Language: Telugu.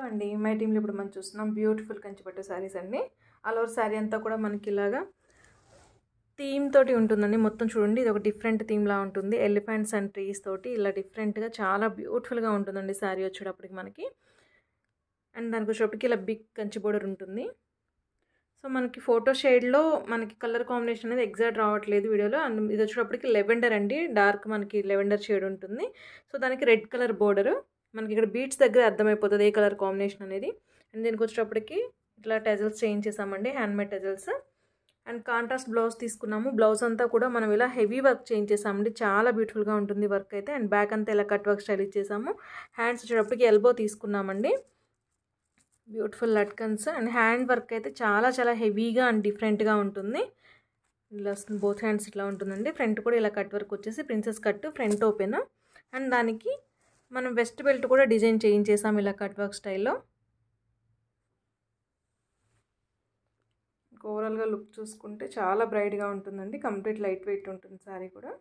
హలో అండి, మై టీంలో ఇప్పుడు మనం చూస్తున్నాం బ్యూటిఫుల్ కంచిపట్టు శారీస్ అండి. ఆల్ ఓవర్ శారీ అంతా కూడా మనకి ఇలాగా థీమ్ తోటి ఉంటుందండి. మొత్తం చూడండి, ఇది ఒక డిఫరెంట్ థీమ్ లా ఉంటుంది. ఎలిఫెంట్స్ అండ్ ట్రీస్ తోటి ఇలా డిఫరెంట్గా చాలా బ్యూటిఫుల్గా ఉంటుందండి శారీ వచ్చేటప్పటికి మనకి. అండ్ దానికి వచ్చేటప్పటికి ఇలా బిగ్ కంచి బోర్డర్ ఉంటుంది. సో మనకి ఫోటో షేడ్లో మనకి కలర్ కాంబినేషన్ అనేది ఎగ్జాక్ట్ రావట్లేదు వీడియోలో. అండ్ ఇది వచ్చేటప్పటికి లెవెండర్ అండి, డార్క్ మనకి లెవెండర్ షేడ్ ఉంటుంది. సో దానికి రెడ్ కలర్ బోర్డరు మనకి ఇక్కడ బీట్స్ దగ్గర అర్థమైపోతుంది ఏ కలర్ కాంబినేషన్ అనేది. అండ్ దీనికి వచ్చేటప్పటికి ఇట్లా టెజల్స్ చేంజ్ చేసామండి, హ్యాండ్మేడ్ టెజల్స్. అండ్ కాంట్రాస్ట్ బ్లౌజ్ తీసుకున్నాము. బ్లౌజ్ అంతా కూడా మనం ఇలా హెవీ వర్క్ చేంజ్ చేసామండి, చాలా బ్యూటిఫుల్గా ఉంటుంది వర్క్ అయితే. అండ్ బ్యాక్ అంతా ఇలా కట్ వర్క్ స్టైల్ ఇచ్చేసాము. హ్యాండ్స్ వచ్చేటప్పటికి ఎల్బో తీసుకున్నామండి, beautiful latkans. And hand work అయితే చాలా చాలా హెవీగా అండ్ డిఫరెంట్గా ఉంటుంది. ఇలా బోత్ హ్యాండ్స్ ఇట్లా ఉంటుందండి. ఫ్రంట్ కూడా ఇలా కట్ వర్క్ వచ్చేసి princess cut front open. And దానికి మనం వెస్ట్ బెల్ట్ కూడా డిజైన్ చేయించేసాం ఇలా కట్ వర్క్ స్టైల్లో. ఓవరాల్గా లుక్ చూసుకుంటే చాలా బ్రైట్గా ఉంటుందండి, కంప్లీట్ లైట్ వెయిట్ ఉంటుంది శారీ కూడా.